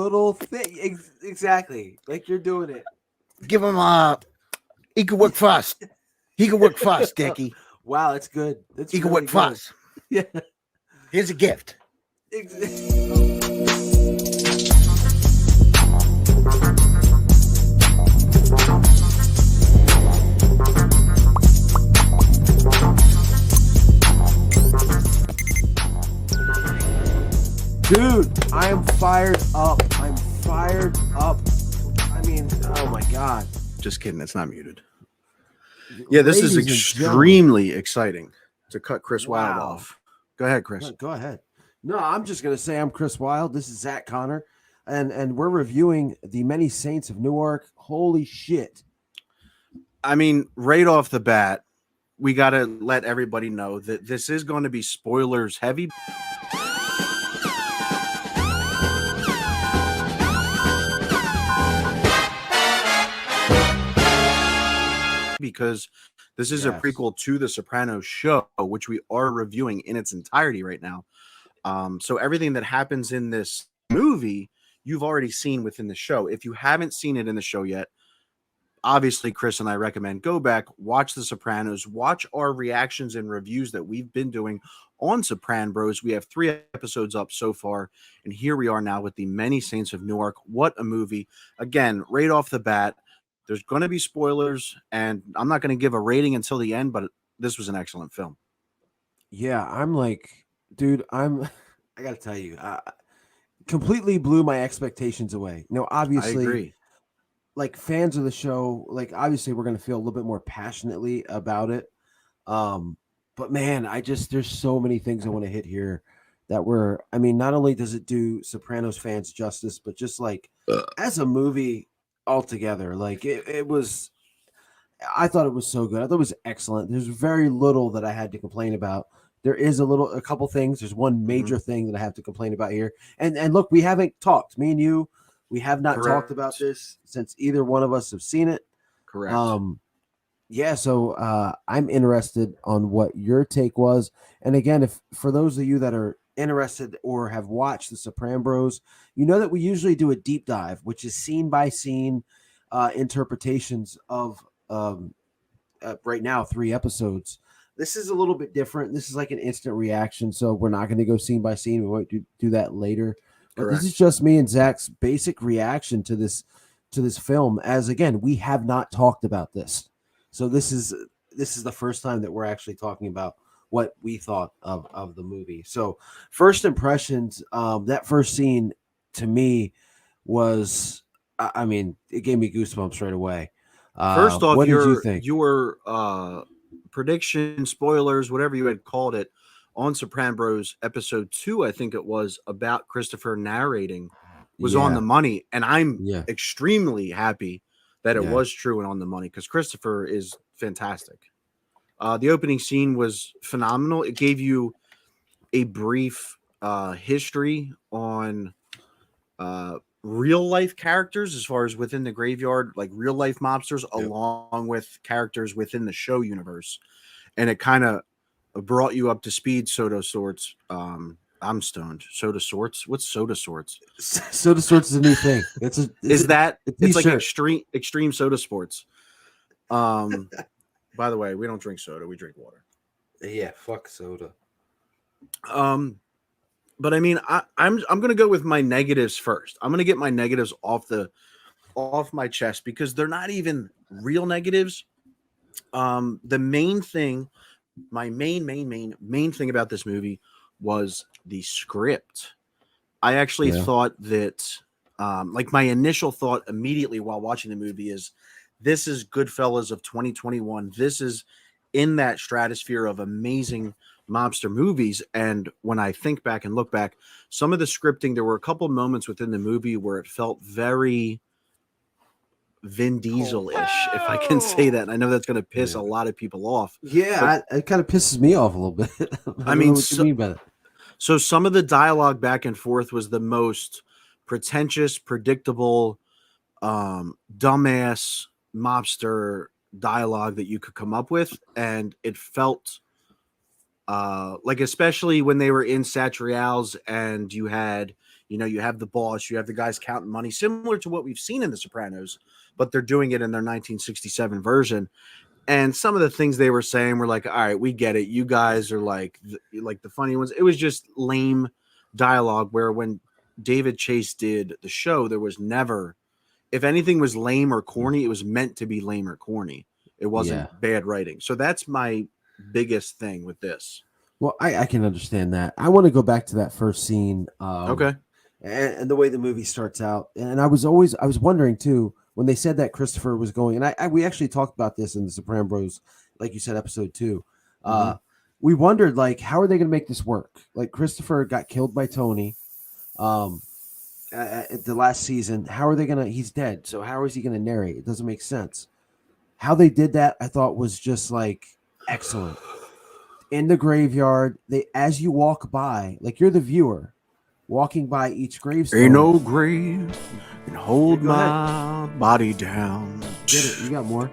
little thing. Exactly. Like you're doing it. Give him he can work fast. He can work fast, Dickie. Wow, that's good. That's He can really work good. fast. Yeah. Here's a gift. Dude, I am fired up. I'm fired up. I mean, oh my God. Just kidding. It's not muted. Yeah, this Ladies is and extremely exciting to cut Chris Wylde Wow. off. Go ahead, Chris. gentlemen. Go ahead. No, I'm just going to say I'm Chris Wylde. This is Zach Connor. And we're reviewing The Many Saints of Newark. Holy shit. I mean, right off the bat, we got to let everybody know that this is going to be spoilers heavy. Because this is a prequel to the Sopranos show, which we are reviewing in its entirety right now. So everything that happens in this movie, you've already seen within the show. If you haven't seen it in the show yet, obviously, Chris and I recommend go back, watch The Sopranos, watch our reactions and reviews that we've been doing on Sopran'Bros. We have 3 episodes up so far, and here we are now with The Many Saints of Newark. What a movie. Again, right off the bat, there's going to be spoilers, and I'm not going to give a rating until the end, but this was an excellent film. Yeah, I'm like, dude, I got to tell you, completely blew my expectations away. You know, obviously, I agree. Like fans of the show, like obviously we're going to feel a little bit more passionately about it. But man, there's so many things I want to hit here that I mean, not only does it do Sopranos fans justice, but just like as a movie altogether, like it was, I thought it was so good. I thought it was excellent. There's very little that I had to complain about. There is a couple things. There's one major thing that I have to complain about here. And look, we haven't talked, me and you, we have not talked about this since either one of us have seen it. Correct. Yeah, so I'm interested on what your take was. And again, if for those of you that are interested or have watched the Sopran'Bros, you know that we usually do a deep dive, which is scene by scene interpretations of right now 3 episodes. This is a little bit different. This is like an instant reaction, so we're not going to go scene by scene. We won't do that later. But this is just me and Zach's basic reaction to this film. As again, we have not talked about this, so this is the first time that we're actually talking about what we thought of the movie. So first impressions, that first scene to me was, I mean, it gave me goosebumps right away. First off, what did you think? Your prediction, spoilers, whatever you had called it, on Sopran'Bros episode 2, I think it was, about Christopher narrating, was on the money, and I'm extremely happy that it was true and on the money, because Christopher is fantastic. The opening scene was phenomenal. It gave you a brief history on real life characters as far as within the graveyard, like real life mobsters, along with characters within the show universe, and it kind of brought you up to speed. Soda sorts. I'm stoned. Soda sorts. What's soda sorts? Soda sorts is a new thing. It's like extreme soda sports. By the way, we don't drink soda. We drink water. Yeah, fuck soda. But I mean, I'm gonna go with my negatives first. I'm gonna get my negatives off my chest, because they're not even real negatives. The main thing, my main thing about this movie was the script. I actually thought that, like, my initial thought immediately while watching the movie is, this is Goodfellas of 2021. This is in that stratosphere of amazing mobster movies. And when I think back and look back, some of the scripting, there were a couple moments within the movie where it felt very Vin Diesel-ish, if I can say that. And I know that's going to piss a lot of people off. Yeah, it kind of pisses me off a little bit. I mean, what you mean by that? So some of the dialogue back and forth was the most pretentious, predictable, dumbass mobster dialogue that you could come up with. And it felt like, especially when they were in Satriale's and you had You know, you have the boss, you have the guys counting money, similar to what we've seen in The Sopranos, but they're doing it in their 1967 version. And some of the things they were saying were like, all right, we get it. You guys are like the funny ones. It was just lame dialogue where when David Chase did the show, there was never, if anything was lame or corny, it was meant to be lame or corny. It wasn't bad writing. So that's my biggest thing with this. Well, I can understand that. I want to go back to that first scene. Okay. And the way the movie starts out. And I was wondering too, when they said that Christopher was going, and we actually talked about this in the Sopran'Bros, like you said, episode 2. We wondered, like, how are they going to make this work? Like, Christopher got killed by Tony at the last season. How are they going to, he's dead. So how is he going to narrate? It doesn't make sense. How they did that, I thought was just like excellent. In the graveyard, as you walk by, like you're the viewer walking by each gravestone. Ain't no grave can hold my body down. Get it? You got more?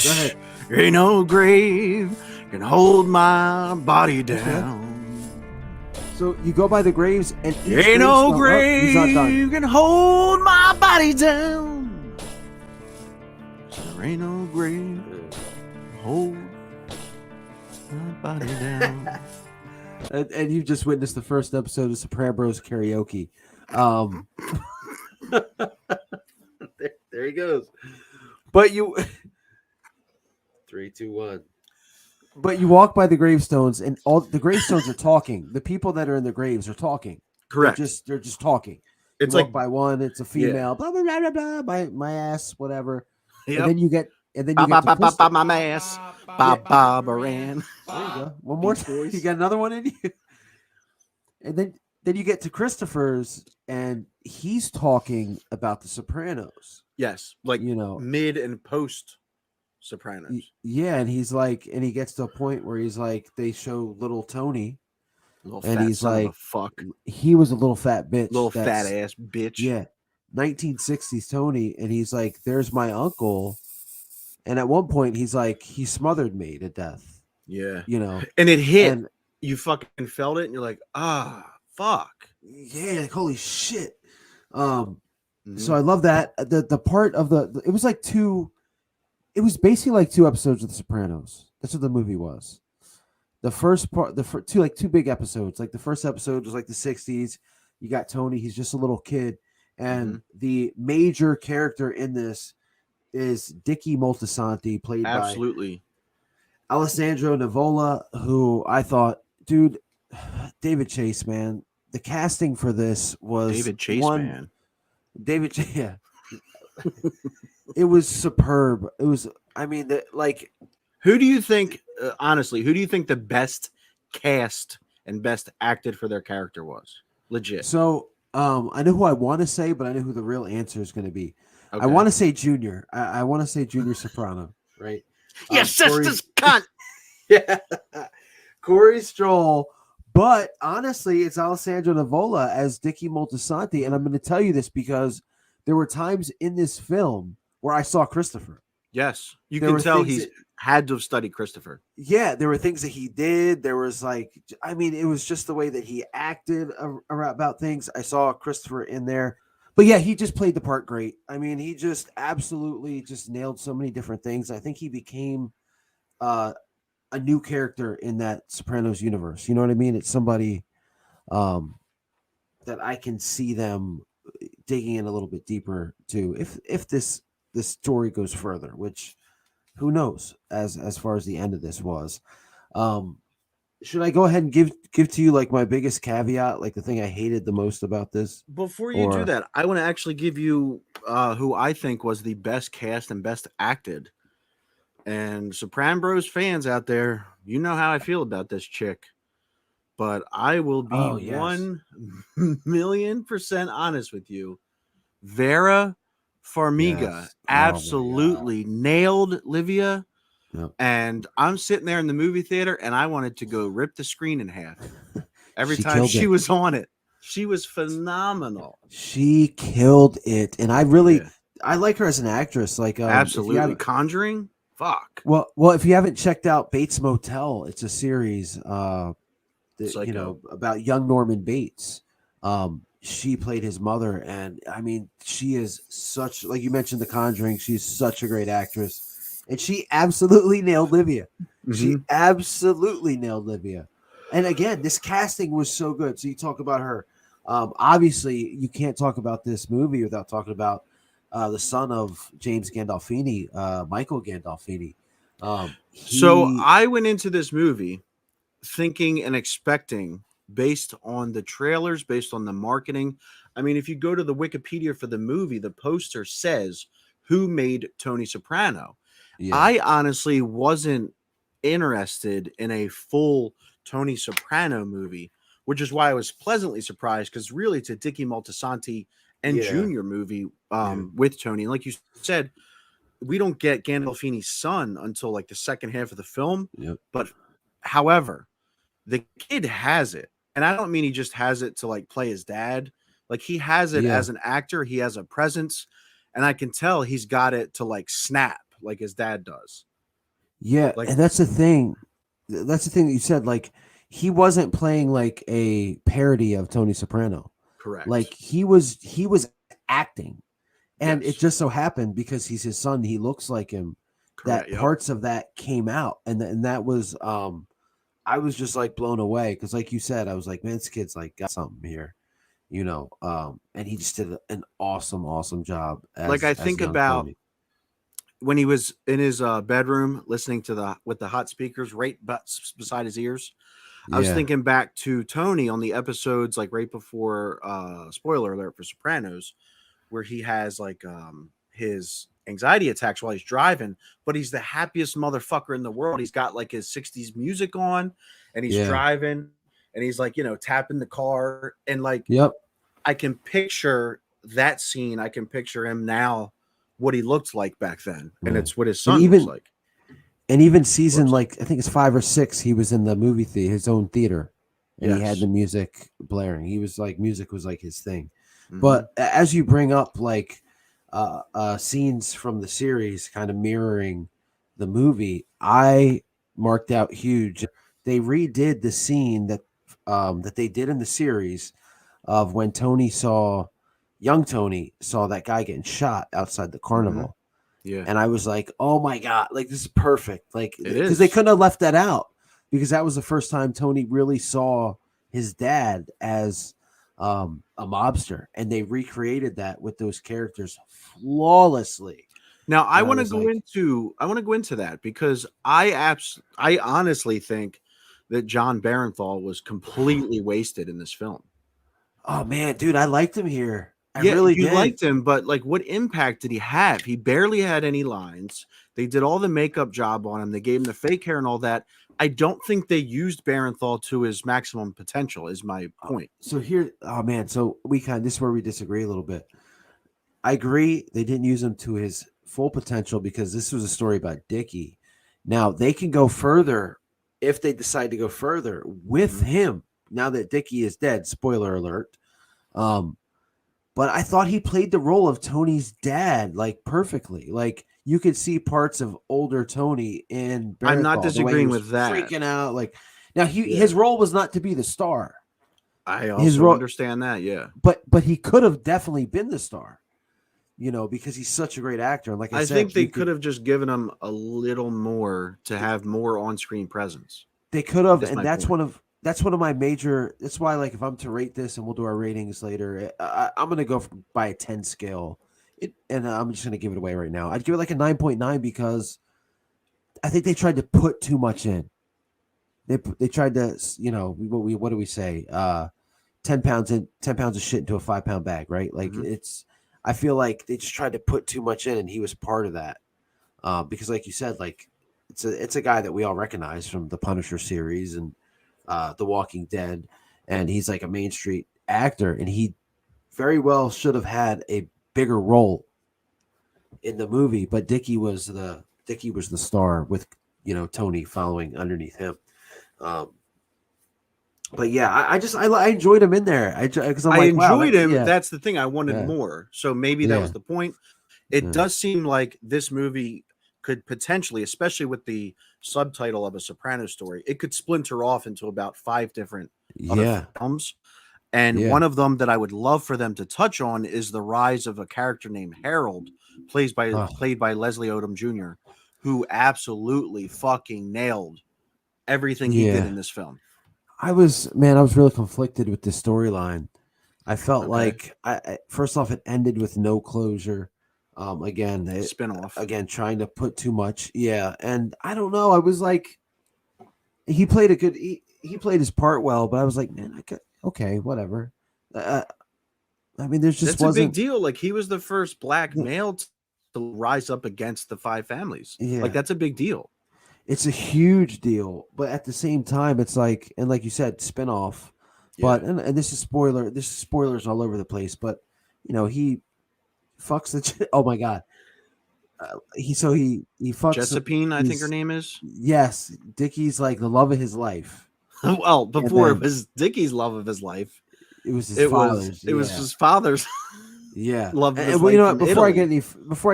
Go ahead. Ain't no grave can hold my body down. So you go by the graves, and ain't no grave can hold my body down. There ain't no grave can hold my body down. And you just witnessed the first episode of Sopran'Bros karaoke. There he goes. But you 3, 2, 1. But you walk by the gravestones, and all the gravestones are talking. The people that are in the graves are talking. Correct. They're just talking. It's you like walk by one, it's a female, blah blah blah blah blah, my ass, whatever. Yep. And then you get to my ass, Bob Moran. There you go. One more. You got another one in you. And then you get to Christopher's, and he's talking about the Sopranos. Yes, like, you know, mid and post Sopranos. Yeah, and he's like, and he gets to a point where he's like, they show little Tony, and he's like, fuck, he was a little fat bitch, fat ass bitch. Yeah, 1960s Tony, and he's like, there's my uncle, and at one point he's like, he smothered me to death. Yeah, you know, and it hit. And you fucking felt it, and you're like, fuck. Yeah, like, holy shit. So I love that. The part of it was like it was basically like 2 episodes of The Sopranos. That's what the movie was. The first part, two big episodes. Like the first episode was like the 60s. You got Tony, he's just a little kid. And the major character in this is Dickie Moltisanti, played by Alessandro Nivola, who I thought, dude, David Chase, man. The casting for this was David Chase, man. David Chase, yeah. It was superb. It was, I mean, who do you think, honestly, who do you think the best cast and best acted for their character was? Legit. So, I know who I want to say, but I know who the real answer is going to be. Okay. I want to say Junior. I want to say Junior Soprano, right? Yes, sister's cunt. Yeah. Corey Stroll. But honestly, it's Alessandro Nivola as Dickie Moltisanti. And I'm going to tell you this because there were times in this film where I saw Christopher. Yes. You can tell he's had to have studied Christopher. Yeah. There were things that he did. There was it was just the way that he acted about things. I saw Christopher in there. But yeah, he just played the part great. I mean, he just absolutely just nailed so many different things. I think he became a new character in that Sopranos universe. You know what I mean? It's somebody that I can see them digging in a little bit deeper to if this story goes further, which who knows as far as the end of this was. Should I go ahead and give to you like my biggest caveat, like the thing I hated the most about this? Before you do that, I want to actually give you who I think was the best cast and best acted. And Sopran'Bros fans out there, you know how I feel about this chick. But I will be 1,000,000% honest with you. Vera Farmiga absolutely nailed Livia. Yep. And I'm sitting there in the movie theater, and I wanted to go rip the screen in half. Every time she was on it. She was phenomenal. She killed it. And I like her as an actress. Like absolutely. Conjuring? Fuck. Well, if you haven't checked out Bates Motel, it's a series about young Norman Bates. she played his mother, and I mean, she is such, like you mentioned, The Conjuring. She's such a great actress, and she absolutely nailed Livia. She Mhm. absolutely nailed Livia. And again, this casting was so good. So you talk about her. Obviously, you can't talk about this movie without talking about the son of James Gandolfini, Michael Gandolfini. So He, I went into this movie thinking and expecting, based on the trailers, based on the marketing. I mean, if you go to the Wikipedia for the movie, the poster says who made Tony Soprano. yeah, I honestly wasn't interested in a full Tony Soprano movie, which is why I was pleasantly surprised, because really it's a Dicky Moltisanti and yeah, Junior movie yeah, with Tony. And like you said, we don't get Gandolfini's son until like the second half of the film. yep, But however, the kid has it. And I don't mean he just has it to like play his dad. Like he has it yeah. as an actor, he has a presence, and I can tell he's got it to like snap like his dad does. Yeah, Like and that's the thing. That's the thing that you said. Like he wasn't playing like a parody of Tony Soprano. Like correct. he was acting, and it Yes. just so happened because he's his son, he looks like him. Correct. That Yep. parts of that came out, and that was I was just like blown away because, like you said, I was like, man, this kid's like got something here, and he just did an awesome job Like as I as think young about Tony. when he was in his bedroom listening to the with the hot speakers right beside his ears. I was Yeah, thinking back to Tony on the episodes like right before spoiler alert for Sopranos, where he has like his anxiety attacks while he's driving, but he's the happiest motherfucker in the world. He's got like his 60s music on and he's yeah, driving and he's like, tapping the car, and like yep. I can picture that scene. I can picture him now what he looked like back then, and Yeah. it's what his And son looks even like. and even season, Whoops. like I think it's 5 or 6, he was in the movie theater, his own theater, and he had the Yes. music blaring. He was like music was like his thing. Hmm. But as you bring up like scenes from the series kind of mirroring the movie, I marked out huge. They redid the scene that they did in the series of when young Tony saw that guy getting shot outside the Hmm. carnival, Yeah, and I was like, "Oh my god, like this is perfect!" Like it because they is. couldn't have left that out because that was the first time Tony really saw his dad as a mobster, and they recreated that with those characters flawlessly. Now I And I want to was go like, into that because I honestly think that John Barenthal was completely wasted in this film. "Oh man, dude, I liked him here. I Yeah, really you did." liked him, but like what impact did he have? He barely had any lines. They did all the makeup job on him. They gave him the fake hair and all that. I don't think they used Barenthal to his maximum potential, is my point. So here, oh man, so this is where we disagree a little bit. I agree they didn't use him to his full potential because this was a story about Dickie. Now they can go further if they decide to go further with Mhm. him. Now that Dickie is dead, spoiler alert. Um, but I thought he played the role of Tony's dad like perfectly. Like you could see parts of older Tony in I'm not Barenthal, the way he disagreeing was with that. freaking out. Like now Yeah, his role was not to be the star. I His also role, understand that. Yeah. but he could have definitely been the star. Because he's such a great actor. And like I I said, think they you could could have just given him a little more to have more on-screen presence. they could have, Is and my point. that's one of my major. That's why, like, if I'm to rate this, and we'll do our ratings later, I'm gonna go by a 10 scale. And I'm just gonna give it away right now. I'd give it like a 9.9 because I think they tried to put too much in. They tried to, what do we say? 10 pounds of shit into a 5 pound bag, right? Like Mhm. I feel like they just tried to put too much in, and he was part of that. Because, like you said, like it's a guy that we all recognize from the Punisher series and The Walking Dead, and he's like a Main Street actor, and he very well should have had a bigger role in the movie. But Dickie was the star with Tony following underneath him. Um, but yeah, I enjoyed him in there. Because I'm I like, wow, enjoyed that him. yeah, That's the thing. I wanted yeah, more. So maybe that was yeah, the point. It yeah, does seem like this movie could potentially, especially with the subtitle of a Soprano story, it could splinter off into about 5 different other yeah, films. And Yeah. one of them that I would love for them to touch on is the rise of a character named Harold, played by Leslie Odom Jr., who absolutely fucking nailed everything he did Yeah. in this film. I was really conflicted with this storyline. I felt Okay. like first off, it ended with no closure. Spin-off. Again, trying to put too much. Yeah, and I don't know. I was like, he played a good. He played his part well, but I was like, man, okay, whatever. I mean, there's just That's a big wasn't. deal. Like, he was the first black male to rise up against the five families. Yeah, Like, that's a big deal. it's a huge deal, but at the same time, it's like, and like you said, spinoff. But Yeah. and this is spoiler. This is spoilers all over the place. But he fucks the. Oh my god. He fucks. Josephine, I think her name is. Yes, Dickie's like the love of his life. Well, before then, it was Dickie's love of his life, it was his it father's. was his father's. Yeah, love of his well, life. Before I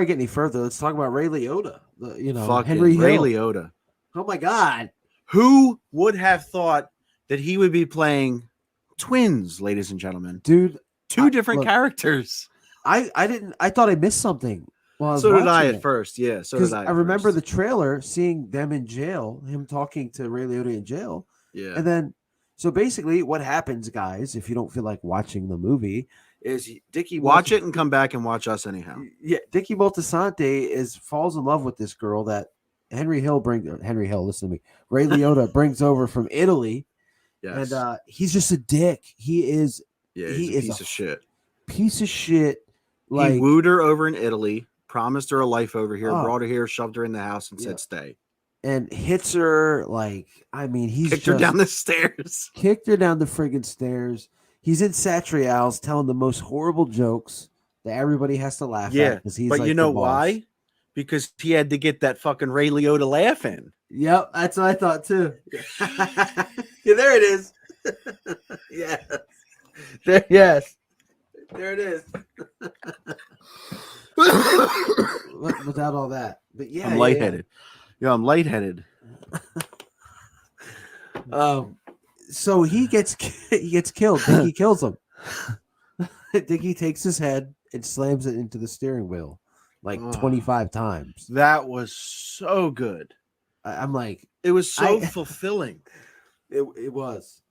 get any further, let's talk about Ray Liotta. Fucking Henry Ray Hill. Liotta. Oh my god, who would have thought that he would be playing twins, ladies and gentlemen? Dude, two different characters. I didn't. I thought I missed something. So did I at first. Yeah, so did I. I remember the trailer, seeing them in jail, him talking to Ray Liotta in jail. Yeah, and then so basically, what happens, guys? If you don't feel like watching the movie, is Dickie watch it and come back and watch us anyhow. Yeah, Dickie Moltisanti falls in love with this girl that Henry Hill, listen to me. Ray Liotta brings over from Italy. Yes. And he's just a dick. He is he's a piece of shit. Piece of shit. Like, he wooed her over in Italy, promised her a life over here, brought her here, shoved her in the house, and said stay. And hits her he's kicked her down the stairs. Kicked her down the friggin' stairs. He's in Satrial's telling the most horrible jokes that everybody has to laugh at. Because he's but you know why? Because he had to get that fucking Ray Liotta laugh in. Yep, that's what I thought too. Yeah, there it is. Yeah. Yes. There it is. Without all that. But yeah. I'm lightheaded. Yeah, I'm lightheaded. So he gets killed. Dickie kills him. Dickie takes his head and slams it into the steering wheel 25 times. That was so good. I'm like, it was so fulfilling. It was.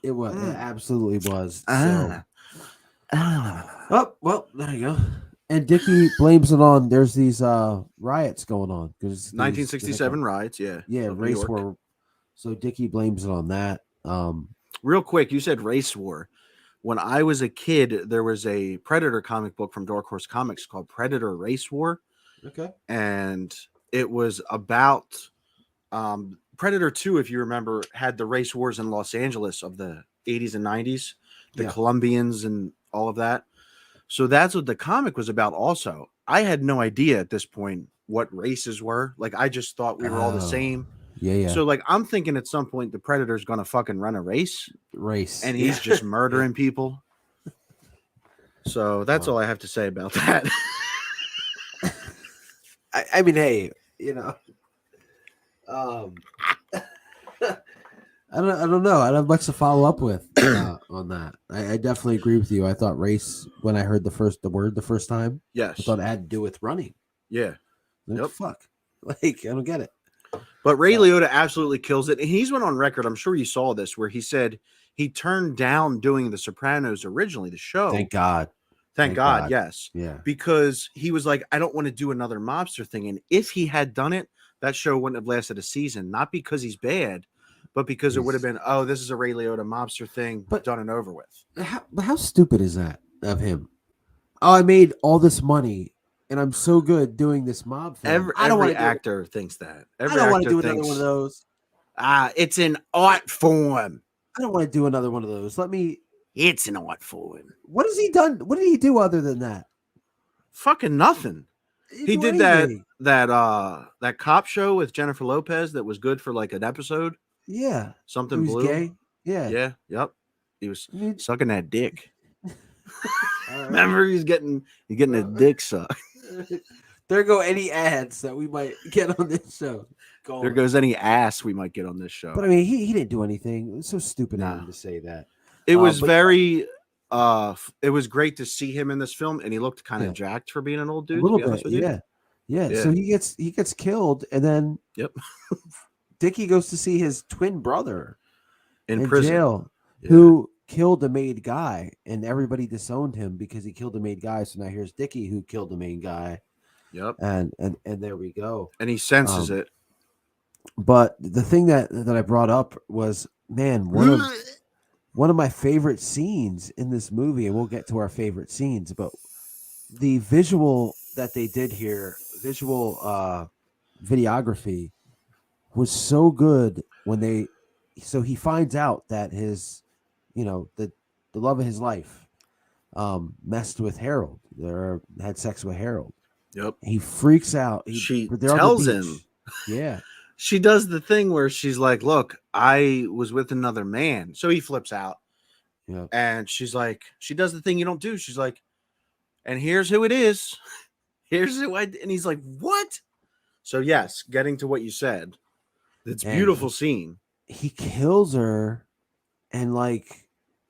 It was. It absolutely was. So. Oh, well, there you go. And Dickie blames it on. There's these riots going on because 1967 riots. Yeah, race war. So Dickie blames it on that. Real quick, you said race war. When I was a kid, there was a Predator comic book from Dark Horse Comics called Predator Race War. Okay, and it was about Predator 2, if you remember, had the race wars in Los Angeles of the 80s and 90s, the Colombians and all of that. So that's what the comic was about also. I had no idea at this point what races were. Like, I just thought we were all the same. Yeah. So, like, I'm thinking at some point the Predator's going to fucking run a race. And he's just murdering people. So that's all I have to say about that. I mean, hey, I don't know. I don't have much to follow up with on that. I definitely agree with you. I thought race, when I heard the word the first time, yes, I thought it had to do with running. Yeah. Like, fuck. Like, I don't get it. But Ray Liotta absolutely kills it. And he's went on record, I'm sure you saw this, where he said he turned down doing The Sopranos originally, the show. Thank God. Thank God, yes. Yeah. Because he was like, I don't want to do another mobster thing. And if he had done it, that show wouldn't have lasted a season. Not because he's bad, but because it would have been, oh, this is a Ray Liotta mobster thing, but done and over with. How stupid is that of him? Oh, I made all this money, and I'm so good doing this mob film. Every actor thinks that. I don't want to do another one of those. It's an art form. I don't want to do another one of those. It's an art form. What has he done? What did he do other than that? Fucking nothing. He did that cop show with Jennifer Lopez that was good for like an episode. Yeah. Something blue. Gay. Yeah. Yeah. Yep. He was sucking that dick. Remember, he's getting a dick sucked. There go any ads that we might get on this show. There goes any ass we might get on this show. But I mean, he didn't do anything. It was so stupid of him to say that. It was But very it was great to see him in this film, and he looked kind of yeah, jacked for being an old a dude, to little be honest bit, with you. yeah, yeah. Yeah. So he gets killed, and then Yep. Dickie goes to see his twin brother In in prison. jail, Yeah. who killed the main guy, and everybody disowned him because he killed the main guy. So now here's Dickie, who killed the main guy, Yep. and there we go. And he senses it. But the thing that I brought up was, man, one of my favorite scenes in this movie, and we'll get to our favorite scenes, but the visual that they did here, visual videography, was so good when they. So he finds out that his, the love of his life, messed with Harold, or had sex with Harold. Yep. He freaks out. She they're on the tells beach. him. Yeah. She does the thing where she's like, "Look, I was with another man." So he flips out. Yeah. And she's like, she does the thing you don't do. She's like, "And here's who it is. Here's who I," and he's like, "What?" So yes, getting to what you said, it's beautiful scene. He kills her, and like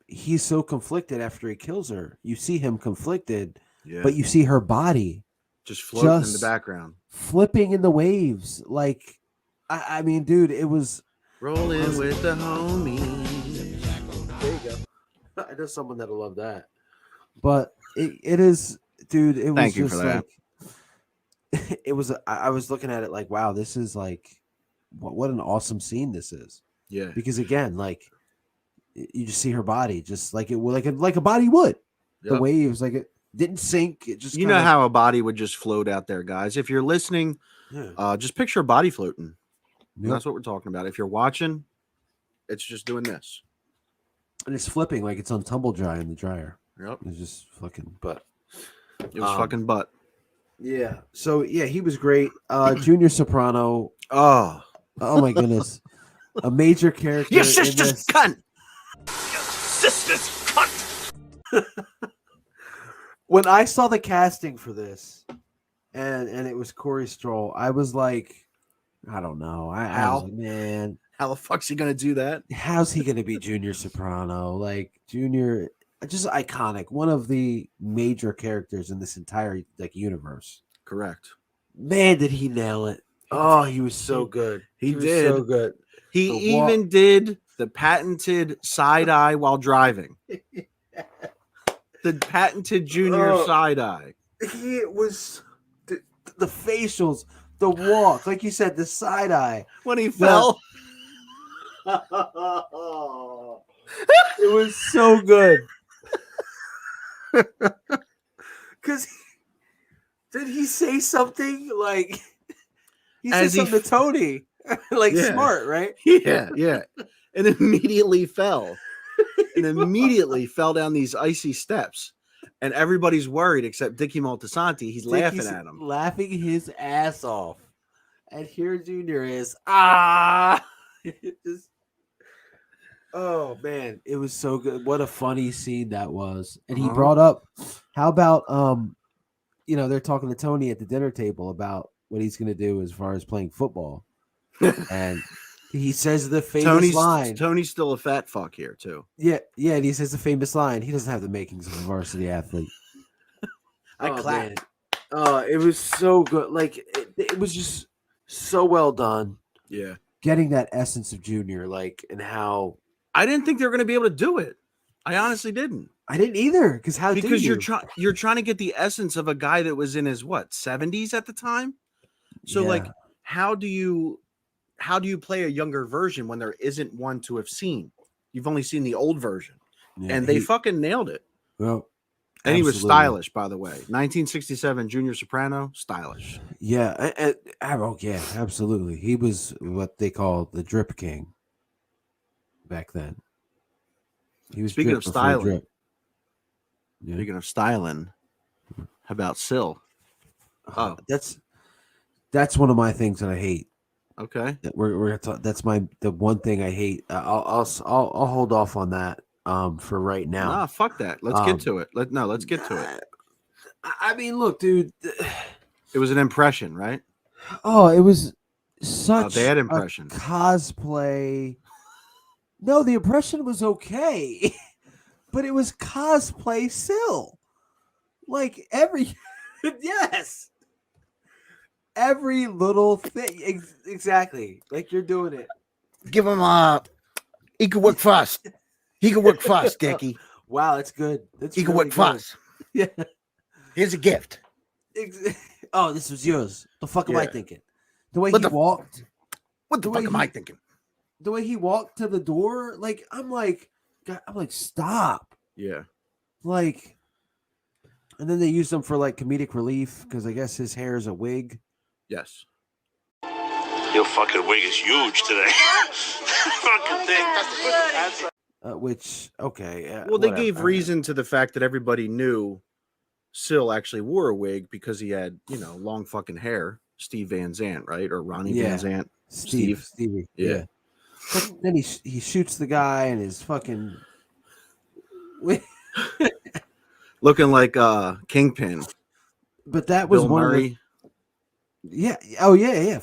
he's so conflicted after he kills her. You see him conflicted, but you see her body just floating in the background, flipping in the waves. Like, I mean, dude, it was rolling with the homies. There you go. I know someone that'll love that. But it is, dude. It was Thank you just for that. like it was. I was looking at it like, wow, this is like what an awesome scene this is. Yeah, because again, like you just see her body, just like it would, like a body would. Yep. The waves, like it didn't sink. It just know how a body would just float out there, guys. If you're listening, just picture a body floating. Yep. That's what we're talking about. If you're watching, it's just doing this. And it's flipping like it's on tumble dry in the dryer. Yep. It's just fucking butt. It was fucking butt. Yeah. So yeah, he was great. Junior Soprano. Oh my goodness. A major character. Your sister's cunt. Your sister's cunt. When I saw the casting for this, and it was Corey Stoll, I was like, I don't know. I was like, man, how the fuck's he gonna do that? How's he gonna be Junior Soprano? Like Junior, just iconic. One of the major characters in this entire universe. Correct. Man, did he nail it? Oh, he was so good. He did so good. He even did the patented side eye while driving. The patented Junior side eye. He was the facials, the walk, like you said, the side eye when he fell. It was so good. Because did he say something like he said something to Tony, like smart, right? Yeah, and immediately fell, and immediately fell down these icy steps, and everybody's worried except Dickie Moltisanti. He's laughing at him, laughing his ass off, and here Junior is just. Oh man, it was so good. What a funny scene that was. And he brought up, how about they're talking to Tony at the dinner table about what he's going to do as far as playing football. And he says the famous line. Tony's still a fat fuck here too. Yeah, and he says the famous line. He doesn't have the makings of a varsity athlete. I clapped. It was so good. Like it was just so well done. Yeah. Getting that essence of Junior, like, and how I didn't think they were going to be able to do it. I honestly didn't. I didn't either. Because you're trying to get the essence of a guy that was in his 70s at the time. So like, how do you play a younger version when there isn't one to have seen? You've only seen the old version, and they fucking nailed it. Well, and he was stylish, by the way. 1967 Junior Soprano, stylish. Yeah, yeah, absolutely. He was what they call the drip king. Back then, he was. Speaking of styling, speaking of styling, how about Syl? Oh, that's one of my things that I hate. Okay, we're gonna talk. That's the one thing I hate. I'll hold off on that for right now. Nah, fuck that. Let's get to it. Let's get to it. I mean, look, dude. It was an impression, right? Oh, it was such a bad impression. Cosplay. No, the impression was okay. but it was cosplay Syl. Like every yes. Every little thing. Exactly. Like you're doing it. Give him he could work fast. He could work fast, Dickie. Wow, that's good. That's He could really work good. fast. Yeah. Here's a gift. Oh, this was yours. The fuck am I Yeah. thinking? The way What he the- walked. What the The fuck way am I thinking? The way he walked to the door, like I'm like, God, I'm like, stop. Yeah. Like, and then they used him for like comedic relief because I guess his hair is a wig. Yes. Your fucking wig is huge today. Fucking thing. Which okay. Well, they whatever. gave reason to the fact that everybody knew Syl actually wore a wig because he had, long fucking hair. Steve Van Zandt, right? Or Ronnie Van Zandt. Stevie. Yeah. But then he shoots the guy and his fucking Looking like Kingpin. But that was Bill one Murray. of the yeah. Oh yeah.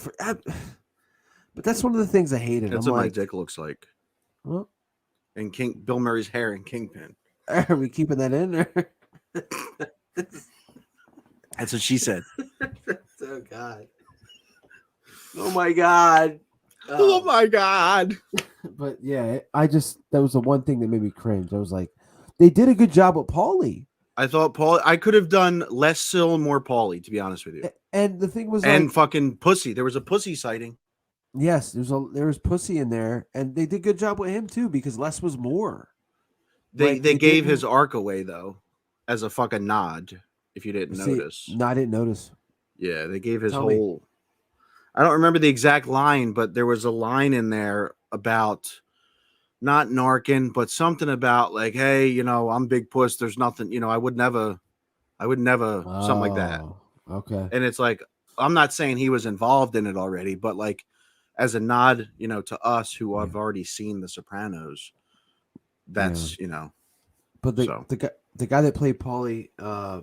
But that's one of the things I hated. That's I'm what my like, dick looks like. well, And Bill Murray's hair and Kingpin. are we keeping that in there? That's what she said. Oh God. Oh my God. Oh my God. But yeah, that was the one thing that made me cringe. I was like, they did a good job with Paulie. I thought I could have done less Syl and more Paulie, to be honest with you. And the thing was And like, fucking Pussy. There was a Pussy sighting. yes, there was Pussy in there, and they did a good job with him too because less was more. They Like, gave didn't- his arc away though, as a fucking nod. If you didn't notice, No, I didn't notice. yeah, they gave his Tell me. whole. I don't remember the exact line, but there was a line in there about not narking, but something about like, hey, I'm big puss. There's nothing, I would never, something like that. Oh, okay. And it's like, I'm not saying he was involved in it already, but like as a nod, to us who have already seen The Sopranos, that's, But so. the guy that played Paulie,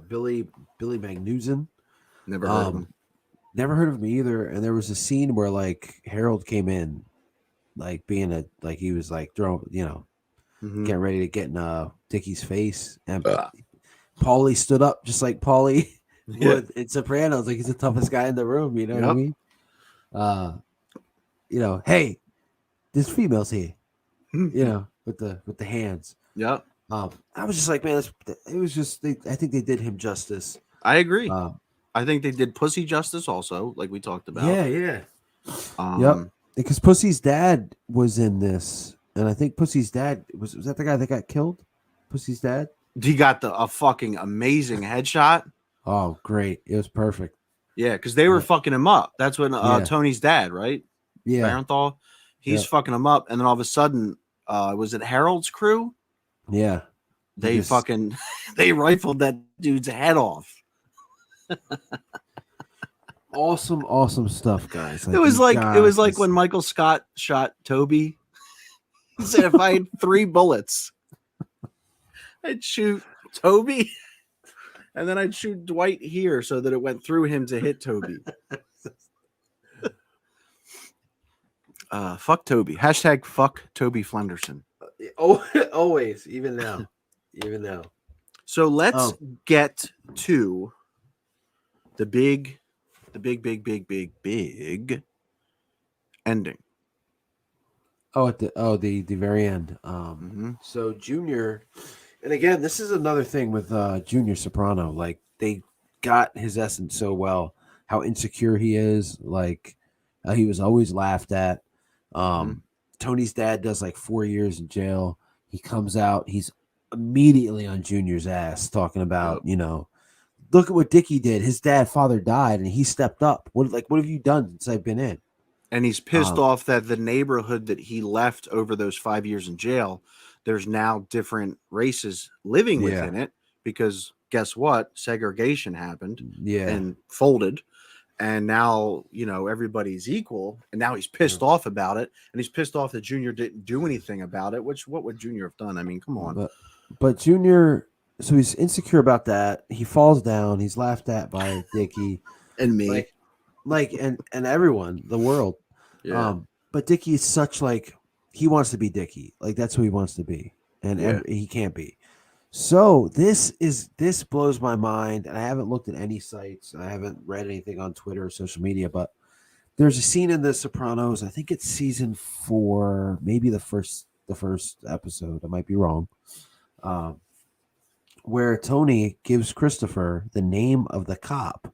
Billy Magnuson, Never heard of him. never heard of him either. And there was a scene where like Harold came in, like being like he was like throwing, Mhm. getting ready to get in Dickie's face, and Paulie stood up just like Paulie would in Sopranos, like he's the toughest guy in the room. You know what I mean? Hey, there's females here. With the hands. Yeah, I was just like, man, it was just. I think they did him justice. I agree. Uh, I think they did Pussy justice also, like we talked about. Yeah. Um, Yep. Because Pussy's dad was in this, and I think Pussy's dad was that the guy that got killed? Pussy's dad. He got a fucking amazing headshot. Oh, great! It was perfect. Yeah, because they were fucking him up. That's when Yeah. Tony's dad, right? Yeah. Barenthal. He's fucking him up, and then all of a sudden, was it Harold's crew? Yeah. They fucking they rifled that dude's head off. Awesome stuff, guys. It was like when Michael Scott shot Toby. He said, if I had 3 bullets, I'd shoot Toby, and then I'd shoot Dwight here so that it went through him to hit Toby. Fuck Toby. Hashtag fuck Toby Flenderson. Oh, always, even now. So let's get to the big ending. Oh, at the very end. So Junior, and again, this is another thing with Junior Soprano. Like they got his essence so well. How insecure he is. Like he was always laughed at. Tony's dad does like 4 years in jail. He comes out. He's immediately on Junior's ass, talking about look at what Dickie did. His father died, and he stepped up. What have you done since I've been in? And he's pissed off that the neighborhood that he left over those 5 years in jail, there's now different races living within it because guess what? Segregation happened and folded. And now, everybody's equal. And now he's pissed off about it. And he's pissed off that Junior didn't do anything about it, which what would Junior have done? I mean, come on. But Junior, so he's insecure about that. He falls down. He's laughed at by Dickie. And me. And everyone, the world. Yeah. But Dickie is such he wants to be Dickie. Like that's who he wants to be. And he can't be. So this blows my mind, and I haven't looked at any sites. I haven't read anything on Twitter or social media, but there's a scene in The Sopranos. I think it's season 4, maybe the first episode. I might be wrong. Um, where Tony gives Christopher the name of the cop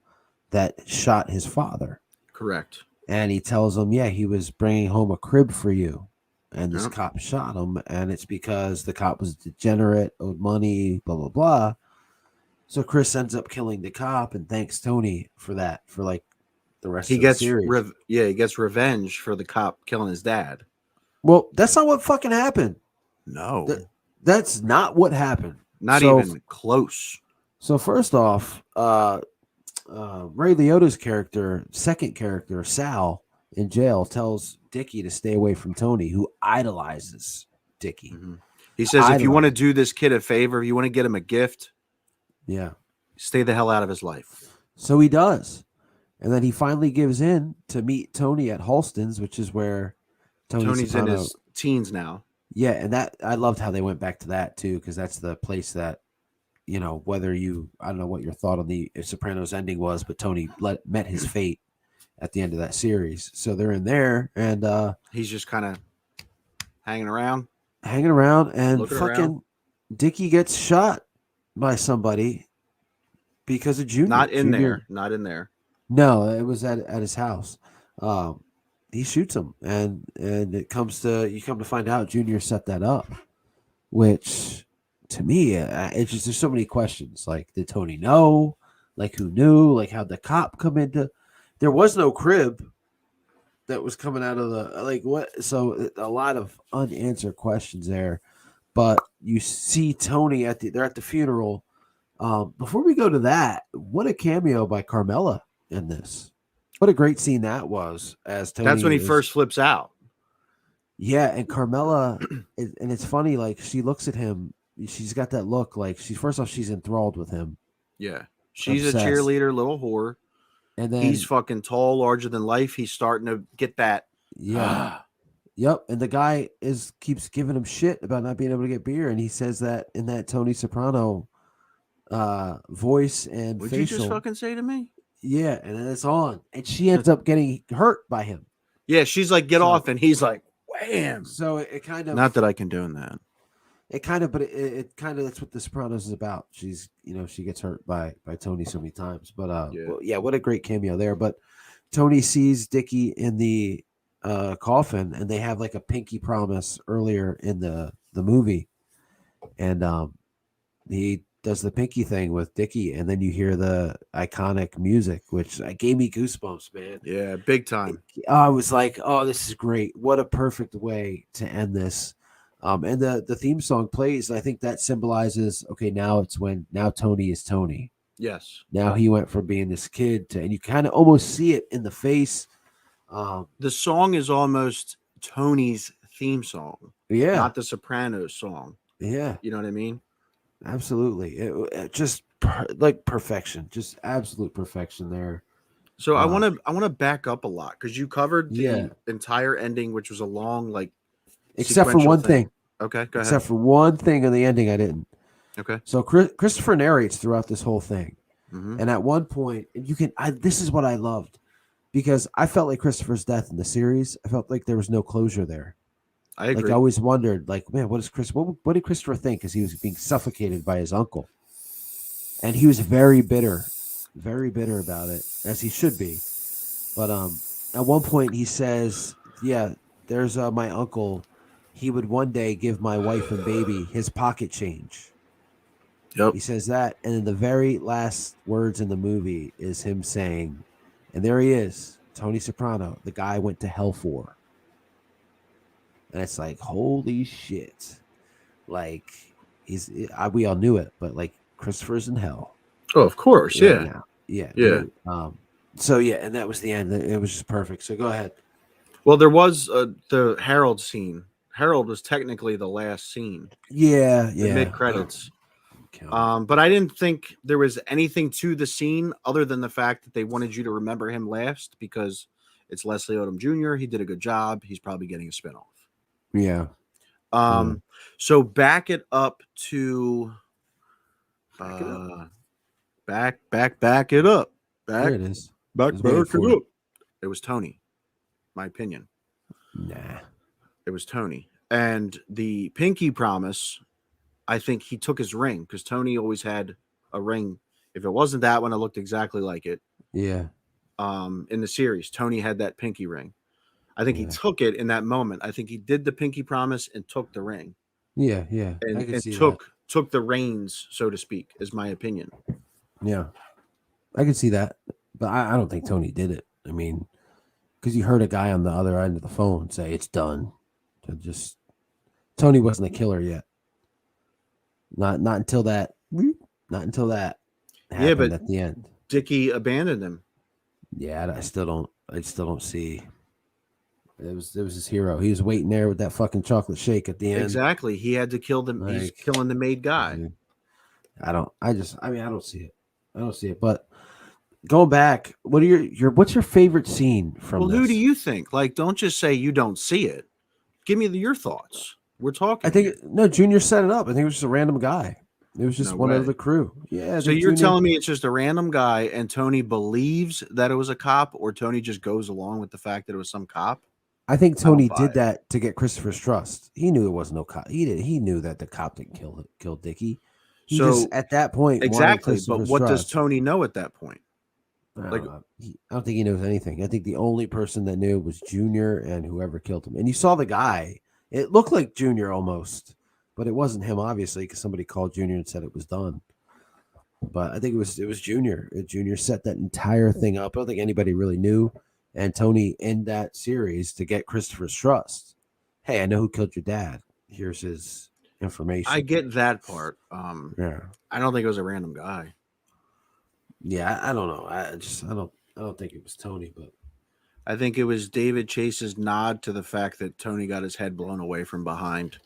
that shot his father, Correct. and he tells him, "Yeah, he was bringing home a crib for you." And this Yep. cop shot him, and it's because the cop was degenerate, owed money, blah blah blah. So Chris ends up killing the cop and thanks Tony for that for like the rest He of the gets series. he gets revenge for the cop killing his dad. Well, that's not what fucking happened. No, That's not what happened. not So, even close. So first off, Ray Liotta's character, second character, Sal, in jail, tells Dickie to stay away from Tony, who idolizes Dickie. Mm-hmm. He says, if you want to do this kid a favor, if you want to get him a gift, yeah, stay the hell out of his life. So he does. And then he finally gives in to meet Tony at Halston's, which is where Tony's in his teens now. Yeah, and that I loved how they went back to that too, because that's the place that, you know, whether you, I don't know what your thought on the Sopranos ending was, but Tony met his fate at the end of that series. So they're in there, and he's just kind of hanging around, and fucking Dickie gets shot by somebody because of Junior. Not in there. No, it was at his house. He shoots him, and you come to find out Junior set that up, which to me, it's just, there's so many questions. Like, did Tony know? Like, who knew? Like, how'd the cop come into? There was no crib that was coming out of the, like, what? So a lot of unanswered questions there. But you see Tony they're at the funeral. Before we go to that, what a cameo by Carmela in this. What a great scene that was. As Tony, that's when he first flips out. Yeah, and Carmela, and it's funny, like, she looks at him. She's got that look, like, first off, she's enthralled with him. Yeah, she's Obsessed. a cheerleader, little whore, and then he's fucking tall, larger than life. He's starting to get that. Yeah, yep. And the guy keeps giving him shit about not being able to get beer, and he says that in that Tony Soprano voice and What'd facial. you just fucking say to me? Yeah, and then it's on, and she ends up getting hurt by him. Yeah, she's like, get off, and he's like, wham. So it kind of, not that I can do that. It kind of, but it kind of, that's what The Sopranos is about. She's, she gets hurt by Tony so many times, but what a great cameo there. But Tony sees Dickie in the coffin, and they have like a pinky promise earlier in the movie, and he does the pinky thing with Dickie, and then you hear the iconic music, which gave me goosebumps, man. Yeah, big time. I was like, oh, this is great. What a perfect way to end this. And the theme song plays. I think that symbolizes, okay, now Tony is Tony. Yes. Now he went from being this kid to, and you kind of almost see it in the face. The song is almost Tony's theme song. Yeah. Not the Sopranos song. Yeah. You know what I mean? Absolutely. It just like perfection, just absolute perfection there. So I want to back up a lot, because you covered the entire ending, which was a long, like, except for one thing. Okay, go ahead. Except for one thing in the ending, I didn't. Okay. So Christopher narrates throughout this whole thing, mm-hmm. and at one point, this is what I loved, because I felt like Christopher's death in the series, I felt like there was no closure there. I agree. Like, I always wondered, like, man, what did Christopher think? Because he was being suffocated by his uncle, and he was very bitter about it, as he should be. But at one point he says, "Yeah, there's my uncle. He would one day give my wife and baby his pocket change." Yep. He says that, and then the very last words in the movie is him saying, and there he is, Tony Soprano, the guy I went to hell for. And it's like, holy shit. Like, we all knew it, but like, Christopher's in hell. Oh, of course. Yeah. So, and that was the end. It was just perfect. So go ahead. Well, there was the Harold scene. Harold was technically the last scene. Yeah. Mid credits. But I didn't think there was anything to the scene other than the fact that they wanted you to remember him last, because it's Leslie Odom Jr. He did a good job. He's probably getting a spinoff. Yeah. So back it up to Back it up. Back it up. There it is. Back was waiting it for up. It was Tony. My opinion. Nah. It was Tony. And the pinky promise, I think he took his ring because Tony always had a ring. If it wasn't that one, it looked exactly like it. Yeah. In the series, Tony had that pinky ring. I think he took it in that moment. I think he did the pinky promise and took the ring. Yeah. And took the reins, so to speak, is my opinion. Yeah. I can see that. But I don't think Tony did it. I mean, because you heard a guy on the other end of the phone say it's done. Tony wasn't a killer yet. Not until that. Not until that happened at the end. Dickie abandoned him. Yeah, I still don't see. It was his hero. He was waiting there with that fucking chocolate shake at the end. Exactly. He had to kill them. He's killing the maid guy. Dude, I don't see it. I don't see it. But going back, what's your favorite scene from Well, this? who do you think? Like, don't just say you don't see it. Give me your thoughts. We're talking. I think Junior set it up. I think it was just a random guy. It was just one of the crew. Yeah. So you're telling me it's just a random guy and Tony believes that it was a cop, or Tony just goes along with the fact that it was some cop? I think Tony did that to get Christopher's trust. He knew it was no cop. He knew that the cop didn't kill Dickie. He just at that point exactly. But what does Tony know at that point? I don't think he knows anything. I think the only person that knew was Junior and whoever killed him. And you saw the guy. It looked like Junior almost, but it wasn't him, obviously, because somebody called Junior and said it was done. But I think it was Junior. Junior set that entire thing up. I don't think anybody really knew. And Tony in that series to get Christopher's trust. Hey, I know who killed your dad. Here's his information. I get that part. Yeah. I don't think it was a random guy. Yeah, I don't know. I don't think it was Tony, but I think it was David Chase's nod to the fact that Tony got his head blown away from behind,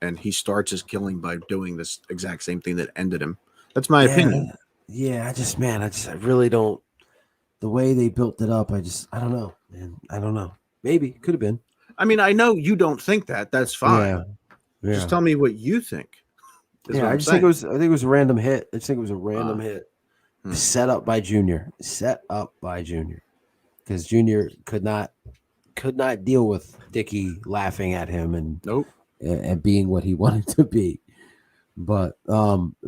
and he starts his killing by doing this exact same thing that ended him. That's my opinion. Yeah, I really don't. The way they built it up, I don't know, man. I don't know. Maybe could have been. I mean, I know you don't think that. That's fine. Yeah. Just tell me what you think. Yeah, I think it was a random hit. I just think it was a random hit. Set up by Junior. Because Junior could not deal with Dickie laughing at him and being what he wanted to be. But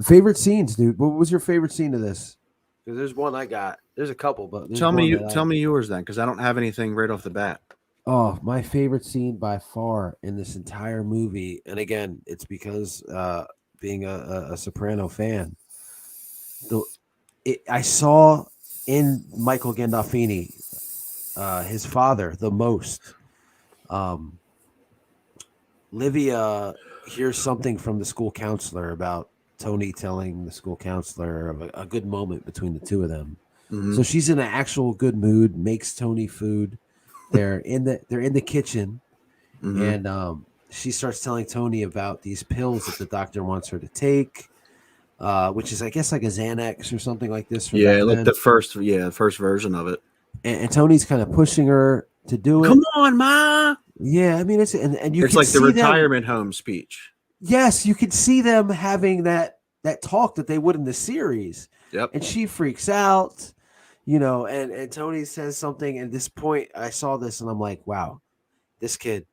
favorite scenes, dude. What was your favorite scene of this? Because there's one I got. There's a couple, but tell me yours then, because I don't have anything right off the bat. Oh, my favorite scene by far in this entire movie, and again, it's because being a Soprano fan, I saw in Michael Gandolfini, his father, the most. Livia hears something from the school counselor about Tony telling the school counselor of a good moment between the two of them. Mm-hmm. So she's in an actual good mood, makes Tony food. They're in the kitchen, and she starts telling Tony about these pills that the doctor wants her to take, which is, I guess, like a Xanax or something like this. Like the first version of it. And Tony's kind of pushing her to do it. Come on, Ma. Yeah, I mean, it's like the retirement home speech. Yes, you could see them having that talk that they would in the series. Yep. And she freaks out, and Tony says something. At this point, I saw this and I'm like, wow, this kid,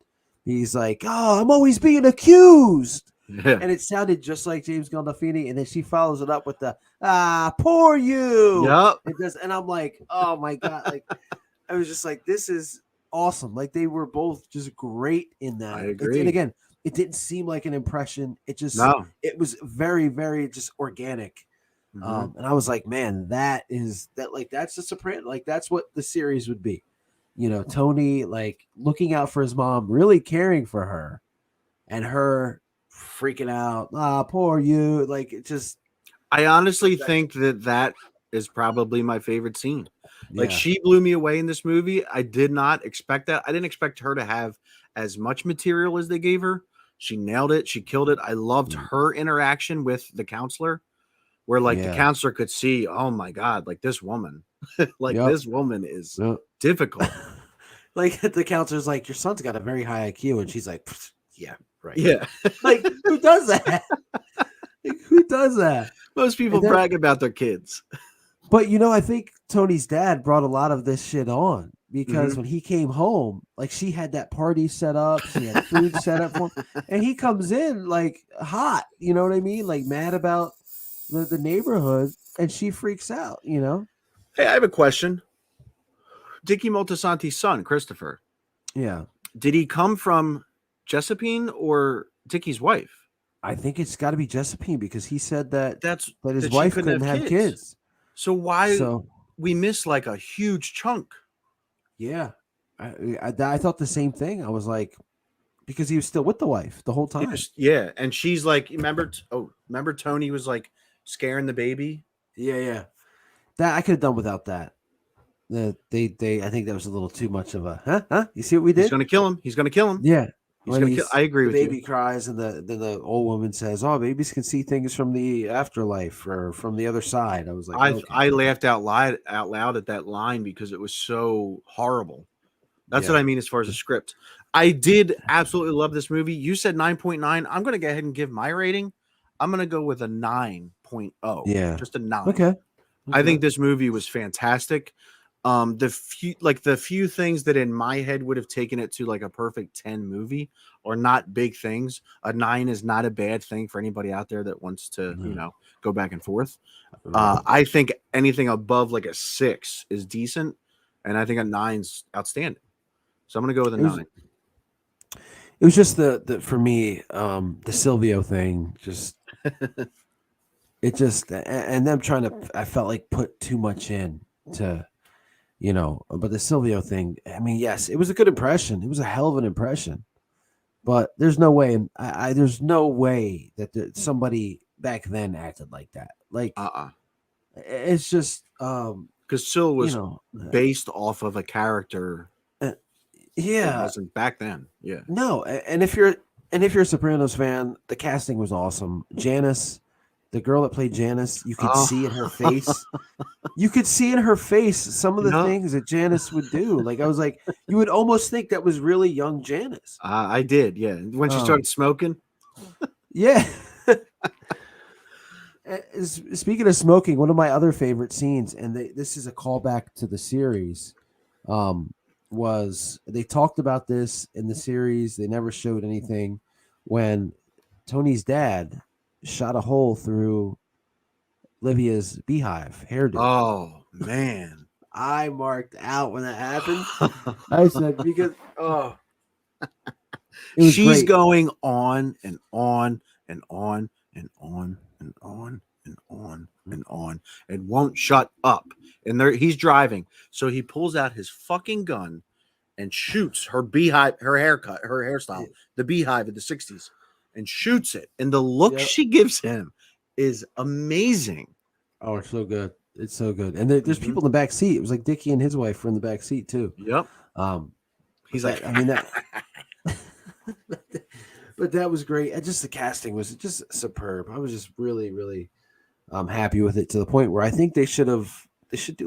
he's like, oh, I'm always being accused. Yeah. And it sounded just like James Gandolfini. And then she follows it up with the, poor you. Yep. And I'm like, oh my God. Like, I was just like, this is awesome. Like, they were both just great in that. I agree. And again, it didn't seem like an impression. It was very, very just organic. And I was like, man, that's the Soprano. Like, that's what the series would be. Tony, like, looking out for his mom, really caring for her, and her freaking out. Poor you. Like, it just. I honestly think that is probably my favorite scene. Like, she blew me away in this movie. I did not expect that. I didn't expect her to have as much material as they gave her. She nailed it. She killed it. I loved her interaction with the counselor, where the counselor could see, oh my God, like this woman, this woman is difficult. Like, the counselor's like, your son's got a very high IQ. And she's like, yeah, right. Yeah. Like, who does that? Like, who does that? Most people brag about their kids. But I think Tony's dad brought a lot of this shit on because when he came home, like she had that party set up, she had food set up for him, and he comes in like hot, you know what I mean? Like mad about the neighborhood, and she freaks out, Hey, I have a question. Dickie Moltisanti's son, Christopher. Yeah. Did he come from Josephine or Dickie's wife? I think it's got to be Josephine because he said that his that wife she couldn't have kids. So why we missed like a huge chunk? Yeah. I thought the same thing. I was like, because he was still with the wife the whole time. Yeah. And she's like, remember Tony was like scaring the baby? Yeah. That I could have done without that. I think that was a little too much of a huh? You see what we did? He's gonna kill him. Yeah. I agree with you. The baby cries, and then the old woman says, "Oh, babies can see things from the afterlife or from the other side." I was like, I laughed out loud at that line because it was so horrible. That's what I mean as far as the script. I did absolutely love this movie. You said 9.9. I'm going to go ahead and give my rating. I'm going to go with a 9.0. Yeah. Just a 9. Okay. I think this movie was fantastic. The few things that in my head would have taken it to like a perfect 10 movie are not big things. A 9 is not a bad thing for anybody out there that wants to, go back and forth. I think anything above like a 6 is decent. And I think a 9's outstanding. So I'm going to go with a 9. It was just the for me, the Silvio thing, and them trying to, I felt like put too much in to, but the Silvio thing, I mean, yes, it was a good impression. It was a hell of an impression, but there's no way, there's no way that somebody back then acted like that. Like, it's just, because Sil was based off of a character. Yeah, it wasn't back then. Yeah, no, and if you're a Sopranos fan, the casting was awesome. Janice, the girl that played Janice, you could see in her face. You could see in her face some of the things that Janice would do. Like, I was like, you would almost think that was really young Janice. I did, yeah. When she started smoking. Yeah. Speaking of smoking, one of my other favorite scenes, and this is a callback to the series, was they talked about this in the series. They never showed anything when Tony's dad shot a hole through Livia's beehive hairdo. Oh man, I marked out when that happened. I said, because she's going on and on and on and on and on and on and on and won't shut up. And he's driving, so he pulls out his fucking gun and shoots her beehive, her haircut, her hairstyle, the beehive of the 60s, and shoots it. And the look she gives him is amazing. Oh, it's so good. It's so good. And there's people in the back seat. It was like Dickie and his wife were in the back seat too. Yep. He's like, I mean, that. But that was great. And just the casting was just superb. I was just really, really happy with it, to the point where I think they should do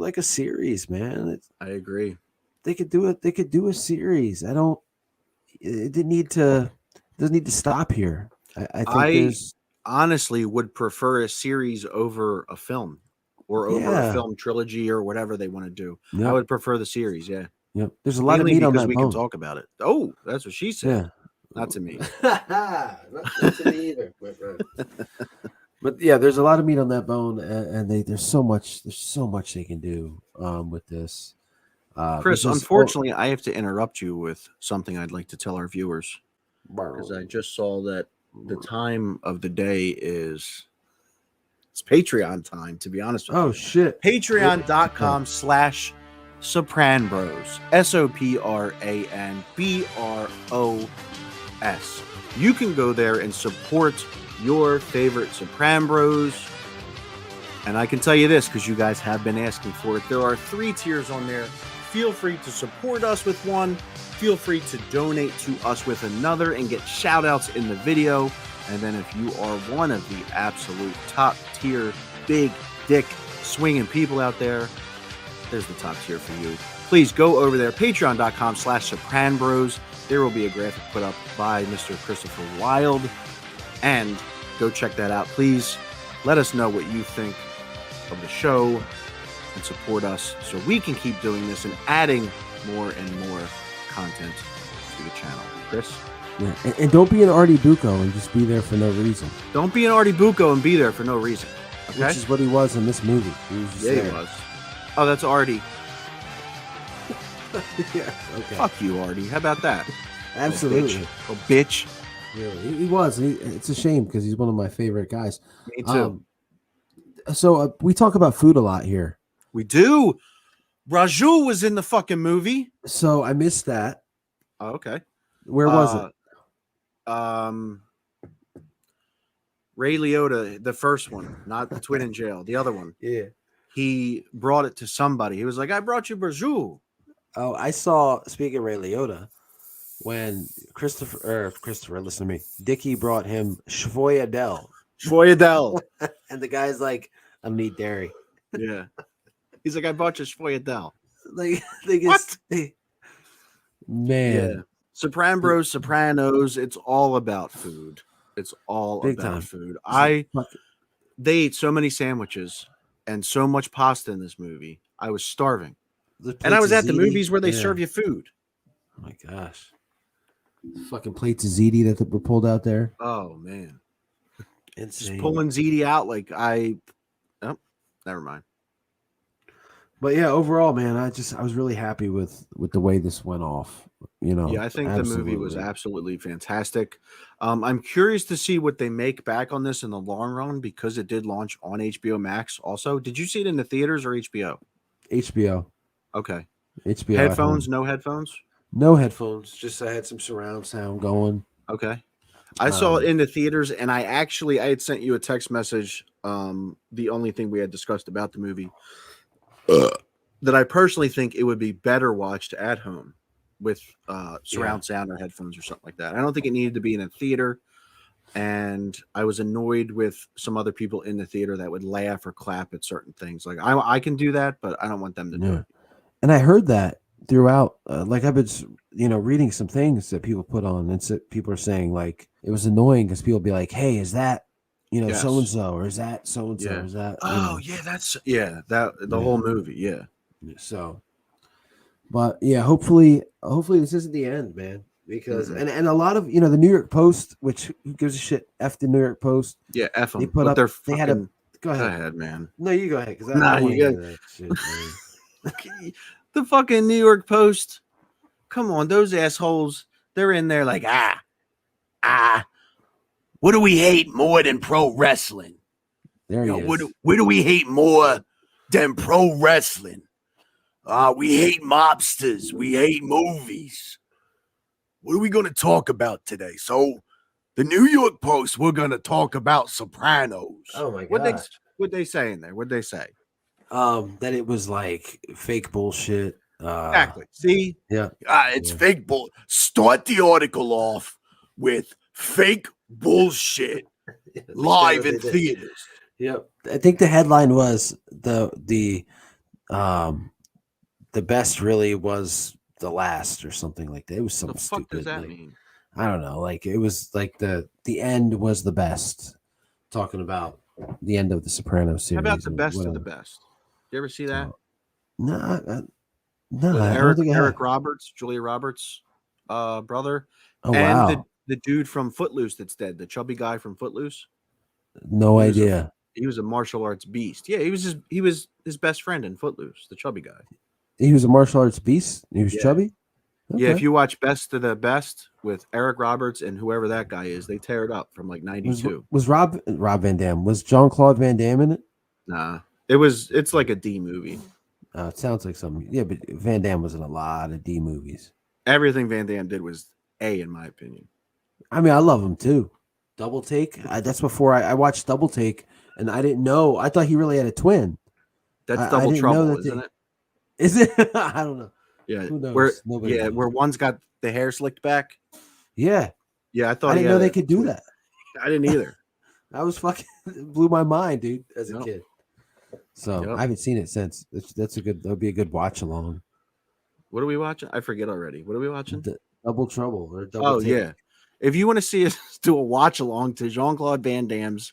like a series, man. I agree. They could do it. They could do a series. It doesn't need to stop here. I honestly would prefer a series over a film, or over a film trilogy, or whatever they want to do. Yep. I would prefer the series. Yeah. Yep. There's a lot of meat on that bone. We can talk about it. Oh, that's what she said. Yeah. Not to me. Not to me either. But yeah, there's a lot of meat on that bone, and there's so much they can do with this. Chris, unfortunately, I have to interrupt you with something I'd like to tell our viewers, because I just saw that the time of the day it's Patreon time, to be honest with you. Oh shit. Patreon.com/Sopran'Bros. Sopran'Bros. You can go there and support your favorite Sopran'Bros. And I can tell you this, because you guys have been asking for it. There are 3 tiers on there. Feel free to support us with one. Feel free to donate to us with another and get shout outs in the video. And then if you are one of the absolute top tier, big dick swinging people out there, there's the top tier for you. Please go over there, patreon.com/Sopran'Bros. There will be a graphic put up by Mr. Christopher Wylde, and go check that out, please. Let us know what you think of the show and support us so we can keep doing this and adding more and more content to the channel. Chris? Yeah, and don't be an Artie Bucco and just be there for no reason. Don't be an Artie Bucco and be there for no reason. Okay? Which is what he was in this movie. He was just Yeah, there. he was. Oh, that's Artie. Yeah, okay. Fuck you, Artie. How about that? Absolutely. Oh, bitch. Really, he was. It's a shame because he's one of my favorite guys. Me too. So we talk about food a lot here. We do. Raju was in the fucking movie. So I missed that. Oh, okay. Where was it? Ray Liotta, the first one, not the twin in jail, the other one. Yeah. He brought it to somebody. He was like, I brought you Raju. Oh, I saw, speaking of Ray Liotta, when Christopher, listen to me, Dickie brought him Schvoyadel. Schvoyadel. And the guy's like, I need dairy. Yeah. He's like, I bought you Schvoyadel. Like, What? Man. Yeah. Sopran'Bros, Sopranos, it's all about food. It's all Big about time. food. They ate so many sandwiches and so much pasta in this movie. I was starving. And I was at the movies where they serve you food. Oh my gosh. Fucking plates of ziti that were pulled out there. Oh man. Insane. Just pulling ziti out like never mind. But yeah, overall, man, I was really happy with the way this went off. You know, Yeah, I think the movie was absolutely fantastic. I'm curious to see what they make back on this in the long run because it did launch on HBO Max. Also, did you see it in the theaters or HBO? HBO. Okay. HBO. Headphones? No headphones? No headphones. Just I had some surround sound going. Okay. I saw it in the theaters, and I had sent you a text message. The only thing we had discussed about the movie that I personally think it would be better watched at home with surround sound or headphones or something like that. I don't think it needed to be in a theater. And I was annoyed with some other people in the theater that would laugh or clap at certain things. Like I can do that, but I don't want them to do it. And I heard that throughout. Like I've been, reading some things that people put on, and so people are saying like it was annoying because people be like, "Hey, is that so and so, or is that so and so, is that?" Yeah, that's that the whole movie, yeah. So, but yeah, hopefully this isn't the end, man. Because and a lot of the New York Post, which who gives a shit, F the New York Post. Yeah, F them. They put up. Their they had a. Go Go ahead, man. No, you go ahead. Because the fucking New York Post. Come on, those assholes. They're in there like what do we hate more than pro wrestling? There he is. What do we hate more than pro wrestling? We hate mobsters. We hate movies. What are we going to talk about today? So, the New York Post, we're going to talk about Sopranos. Oh my god! What'd they say in there? What'd they say? That it was like fake bullshit. Exactly. See? Yeah. It's fake bull. Start the article off with fake bullshit live in theaters. Yep. I think the headline was the best really was the last or something like that. It was something The fuck stupid. does that like, mean? I don't know. Like it was like the end was the best. Talking about the end of the Sopranos series. How about the best of the best? You ever see that? No. Eric Roberts, Julia Roberts, brother. Oh, and wow. the dude from Footloose that's dead, the chubby guy from Footloose. No idea. He was a martial arts beast. Yeah, he was his best friend in Footloose, the chubby guy. He was a martial arts beast. He was chubby. Okay. Yeah, if you watch Best of the Best with Eric Roberts and whoever that guy is, they tear it up from like 92. Was Rob Van Dam? Was Jean-Claude Van Damme in it? Nah, it's like a D movie. It sounds like something. Yeah, but Van Damme was in a lot of D movies. Everything Van Damme did was A, in my opinion. I mean, I love him too. Double Take. That's before I watched Double Take, and I didn't know. I thought he really had a twin. That's Double Trouble, isn't it? Is it? I don't know. Yeah, who knows? Knows. Where one's got the hair slicked back. Yeah, yeah. I thought I didn't know they could do that. I didn't either. I was fucking blew my mind, dude, as a kid. So I haven't seen it since. That would be a good watch along. What are we watching? I forget already. What are we watching? Double Trouble or Double Take. Yeah. If you want to see us do a watch along to Jean-Claude Van Damme's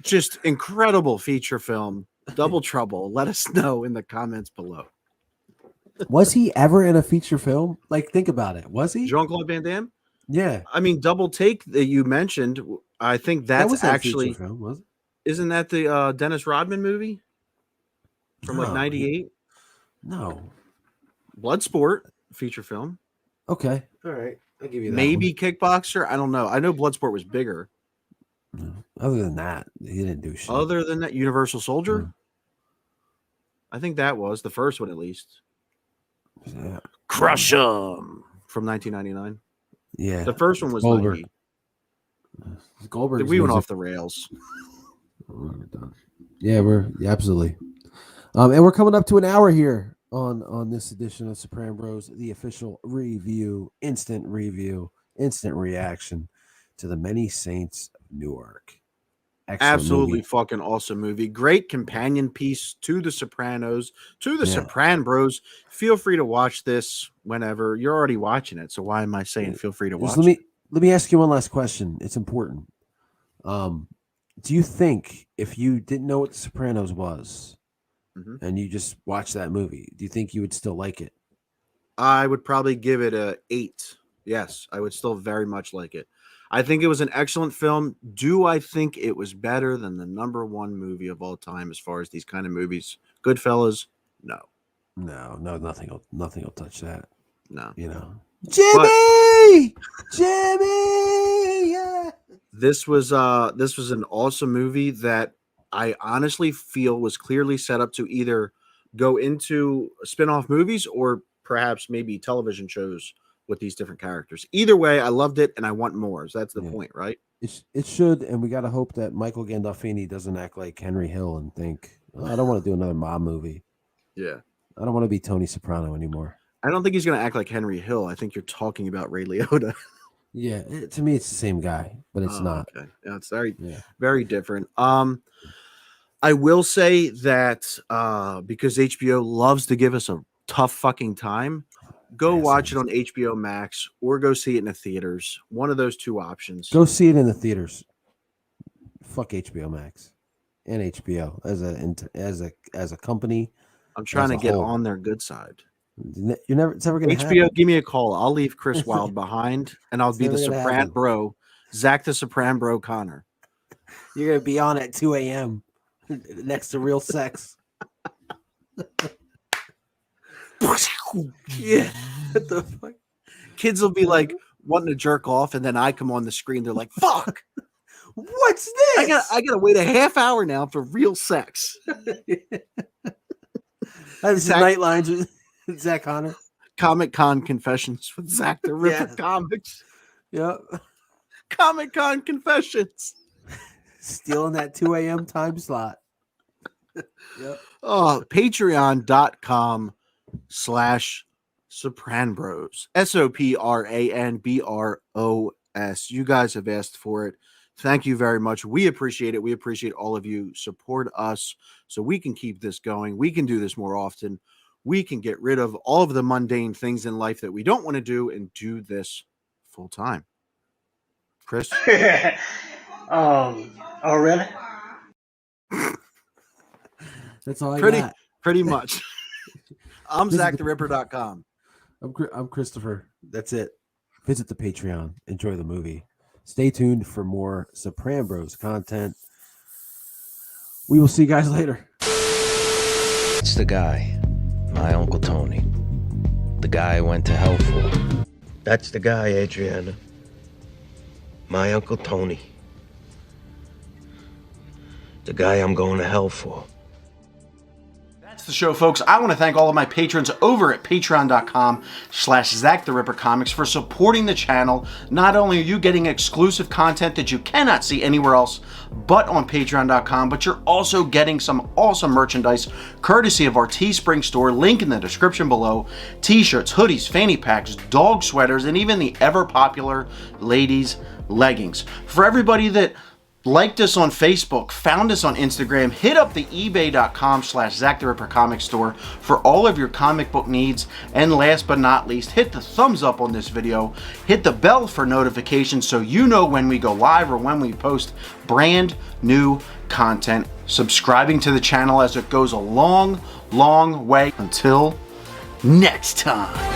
Just incredible feature film. Double Trouble. Let us know in the comments below. Was he ever in a feature film? Like, think about it. Was he? Jean-Claude Van Damme? Yeah. I mean, Double Take that you mentioned, I think That that's was actually, a feature film, was it? isn't that the Dennis Rodman movie from like No. 98? No. Bloodsport feature film. Okay. All right. I'll give you that. Maybe Kickboxer. I don't know. I know Bloodsport was bigger. No. Other than that, he didn't do shit. Other than that, Universal Soldier. Mm. I think that was the first one, at least. Yeah. Crush 'em from 1999. Yeah. The first one was Goldberg. 90. Goldberg. We went off the rails. Yeah, absolutely. And we're coming up to an hour here on this edition of Sopran'Bros, the official review, instant reaction to The Many Saints of Newark. Excellent Absolutely movie. fucking awesome movie. Great companion piece to The Sopranos, to the Yeah. Sopran'Bros. Feel free to watch this whenever. You're already watching it, so why am I saying feel free to watch Just it? let me ask you one last question. It's important. Do you think if you didn't know what The Sopranos was and you just watched that movie, do you think you would still like it? I would probably give it a 8. Yes, I would still very much like it. I think it was an excellent film. Do I think it was better than the #1 movie of all time as far as these kind of movies? Goodfellas? No. No, nothing will touch that. No. You know. Jimmy! Yeah. This was an awesome movie that I honestly feel was clearly set up to either go into spin-off movies or perhaps maybe television shows with these different characters. Either way, I loved it and I want more. So that's the point, right? It should, and we got to hope that Michael Gandolfini doesn't act like Henry Hill and think, oh, I don't want to do another mob movie. Yeah. I don't want to be Tony Soprano anymore. I don't think he's going to act like Henry Hill. I think you're talking about Ray Liotta. Yeah, to me, it's the same guy, but it's not. Okay. Yeah, it's very different. I will say that because HBO loves to give us a tough fucking time, go watch it on HBO Max or go see it in the theaters. One of those two options. Go see it in the theaters. Fuck HBO Max and HBO as a company. I'm trying to get on their good side. It's never gonna HBO, happen. give me a call. I'll leave Chris Wylde behind, and I'll be the Sopran'Bro, Zac the Sopran'Bro Connor. You're gonna be on at 2 a.m. next to real sex. Yeah, what the fuck? Kids will be like wanting to jerk off, and then I come on the screen. They're like, "Fuck, what's this? I gotta wait a half hour now for real sex." That's Night Lines with Zach Connor. Comic-Con Confessions with Zac The Ripper Comics. Yep. Comic-Con Confessions. Stealing that 2 a.m. time slot. Yep. Oh, patreon.com/Sopran'Bros. SOPRANBROS. You guys have asked for it. Thank you very much. We appreciate it. We appreciate all of you. Support us so we can keep this going. We can do this more often. We can get rid of all of the mundane things in life that we don't want to do and do this full time. Chris? Oh, really? That's all I got. Pretty much. I'm ZachTheRipper.com. I'm Christopher. That's it. Visit the Patreon. Enjoy the movie. Stay tuned for more Sopran'Bros content. We will see you guys later. It's the guy, my Uncle Tony. The guy I went to hell for. That's the guy, Adriana. My Uncle Tony. The guy I'm going to hell for. That's the show, folks. I want to thank all of my patrons over at patreon.com/ZachTheRipperComics for supporting the channel. Not only are you getting exclusive content that you cannot see anywhere else but on patreon.com, but you're also getting some awesome merchandise courtesy of our Teespring store, link in the description below. T-shirts, hoodies, fanny packs, dog sweaters, and even the ever popular ladies' leggings. For everybody that liked us on Facebook, found us on Instagram, hit up the ebay.com/Zac The Ripper Comics store for all of your comic book needs. And last but not least, hit the thumbs up on this video, hit the bell for notifications so you know when we go live or when we post brand new content. Subscribing to the channel as it goes a long, long way. Until next time.